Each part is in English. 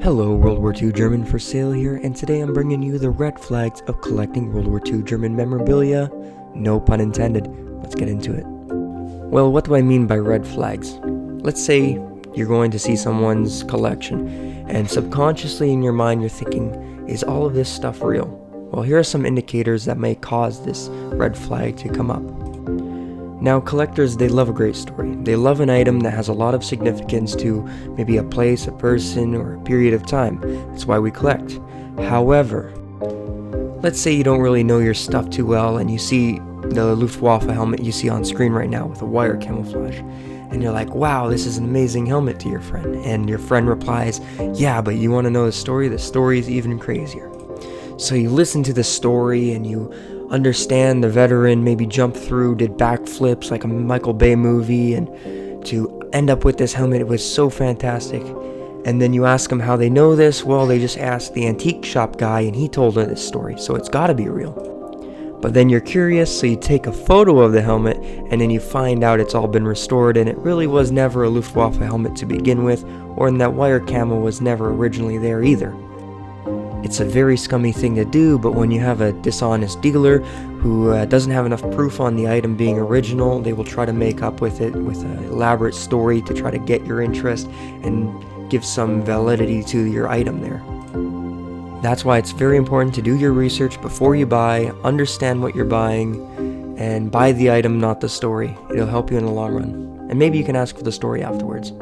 Hello, World War II German for sale here, and today I'm bringing you the red flags of collecting World War II German memorabilia. No pun intended. Let's get into it. Well, what do I mean by red flags? Let's say you're going to see someone's collection, and subconsciously in your mind you're thinking, is all of this stuff real? Well, here are some indicators that may cause this red flag to come up. Now, collectors, they love a great story. They love an item that has a lot of significance to maybe a place, a person, or a period of time. That's why we collect. However, let's say you don't really know your stuff too well and you see the Luftwaffe helmet you see on screen right now with a wire camouflage. And you're like, wow, this is an amazing helmet to your friend. And your friend replies, yeah, but you want to know the story? The story is even crazier. So you listen to the story and you understand the veteran maybe jumped through, did backflips like a Michael Bay movie, and to end up with this helmet, it was so fantastic. And then you ask them how they know this. Well, they just asked the antique shop guy and he told her this story, so it's gotta be real. But then you're curious, so you take a photo of the helmet and then you find out it's all been restored and it really was never a Luftwaffe helmet to begin with, or that wire camo was never originally there either. It's a very scummy thing to do, but when you have a dishonest dealer who doesn't have enough proof on the item being original, they will try to make up with it with an elaborate story to try to get your interest and give some validity to your item there. That's why it's very important to do your research before you buy, understand what you're buying, and buy the item, not the story. It'll help you in the long run. And maybe you can ask for the story afterwards.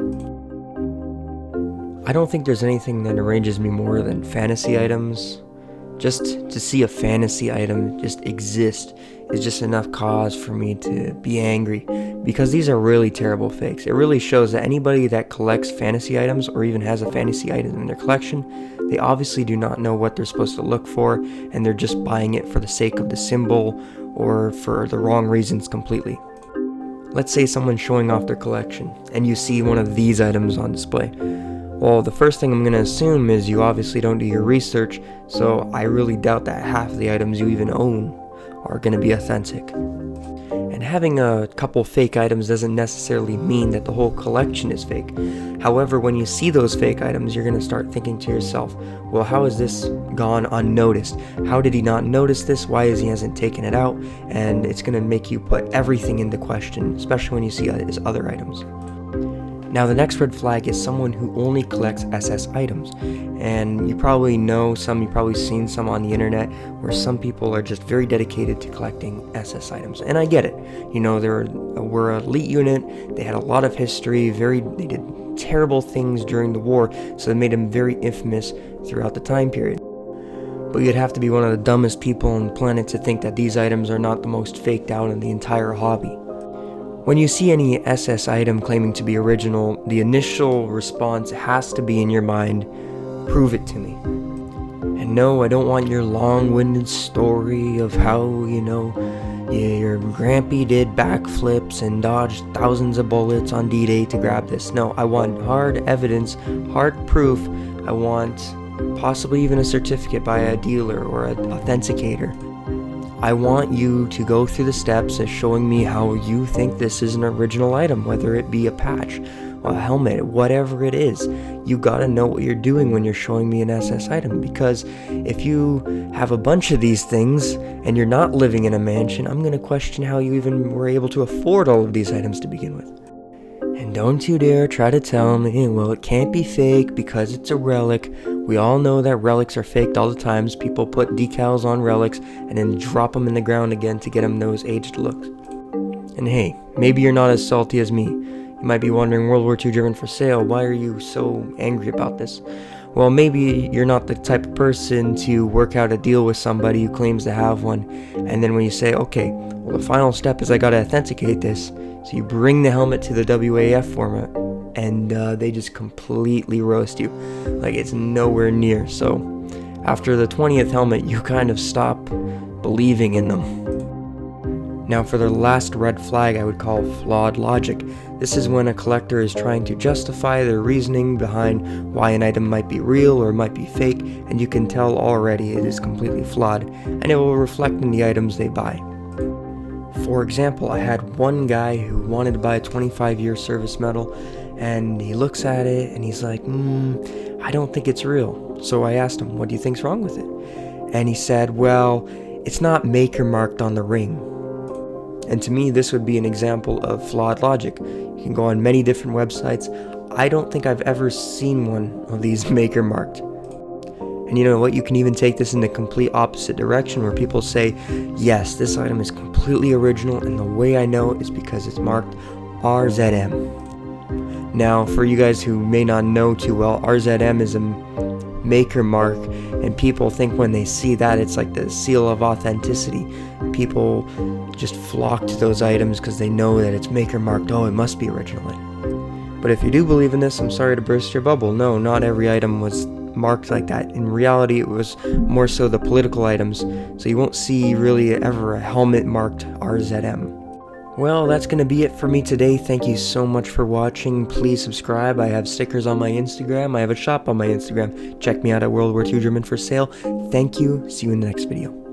I don't think there's anything that enrages me more than fantasy items. Just to see a fantasy item just exist is just enough cause for me to be angry, because these are really terrible fakes. It really shows that anybody that collects fantasy items or even has a fantasy item in their collection, they obviously do not know what they're supposed to look for, and they're just buying it for the sake of the symbol or for the wrong reasons completely. Let's say someone's showing off their collection and you see one of these items on display. Well, the first thing I'm going to assume is you obviously don't do your research, so I really doubt that half of the items you even own are going to be authentic. And having a couple fake items doesn't necessarily mean that the whole collection is fake. However, when you see those fake items, you're going to start thinking to yourself, well, how has this gone unnoticed? How did he not notice this? Why is he hasn't taken it out? And it's going to make you put everything into question, especially when you see his other items. Now, the next red flag is someone who only collects SS items. And you probably know some, you've probably seen some on the internet, where some people are just very dedicated to collecting SS items. And I get it. You know, they were an elite unit, they had a lot of history, they did terrible things during the war, so they made them very infamous throughout the time period. But you'd have to be one of the dumbest people on the planet to think that these items are not the most faked out in the entire hobby. When you see any SS item claiming to be original, the initial response has to be in your mind, prove it to me. And no, I don't want your long-winded story of how, your grampy did backflips and dodged thousands of bullets on D-Day to grab this. No, I want hard evidence, hard proof. I want possibly even a certificate by a dealer or an authenticator. I want you to go through the steps of showing me how you think this is an original item, whether it be a patch, a helmet, whatever it is. You gotta know what you're doing when you're showing me an SS item, because if you have a bunch of these things and you're not living in a mansion, I'm gonna question how you even were able to afford all of these items to begin with. And don't you dare try to tell me, well, it can't be fake because it's a relic. We all know that relics are faked all the time. People put decals on relics and then drop them in the ground again to get them those aged looks. And hey, maybe you're not as salty as me. You might be wondering, World War II German4Sale, why are you so angry about this? Well, maybe you're not the type of person to work out a deal with somebody who claims to have one, and then when you say, okay, well, the final step is I gotta authenticate this, so you bring the helmet to the WAF format, and they just completely roast you, like it's nowhere near. So after the 20th helmet, you kind of stop believing in them. Now, for the last red flag, I would call flawed logic. This is when a collector is trying to justify their reasoning behind why an item might be real or might be fake, and you can tell already it is completely flawed, and it will reflect in the items they buy. For example, I had one guy who wanted to buy a 25-year service medal, and he looks at it and he's like, I don't think it's real. So I asked him, what do you think's wrong with it? And he said, well, it's not maker marked on the ring. And to me, this would be an example of flawed logic. You can go on many different websites. I don't think I've ever seen one of these maker marked. And you know what? You can even take this in the complete opposite direction, where people say, yes, this item is completely original, and the way I know is because it's marked RZM. Now, for you guys who may not know too well, RZM is a maker mark, and people think when they see that it's like the seal of authenticity. People just flock to those items because they know that it's maker marked. Oh, it must be original. But if you do believe in this, I'm sorry to burst your bubble. No, not every item was marked like that. In reality, it was more so the political items, so you won't see really ever a helmet marked RZM. Well, that's going to be it for me today. Thank you so much for watching. Please subscribe. I have stickers on my Instagram. I have a shop on my Instagram. Check me out at WW2German4Sale. Thank you. See you in the next video.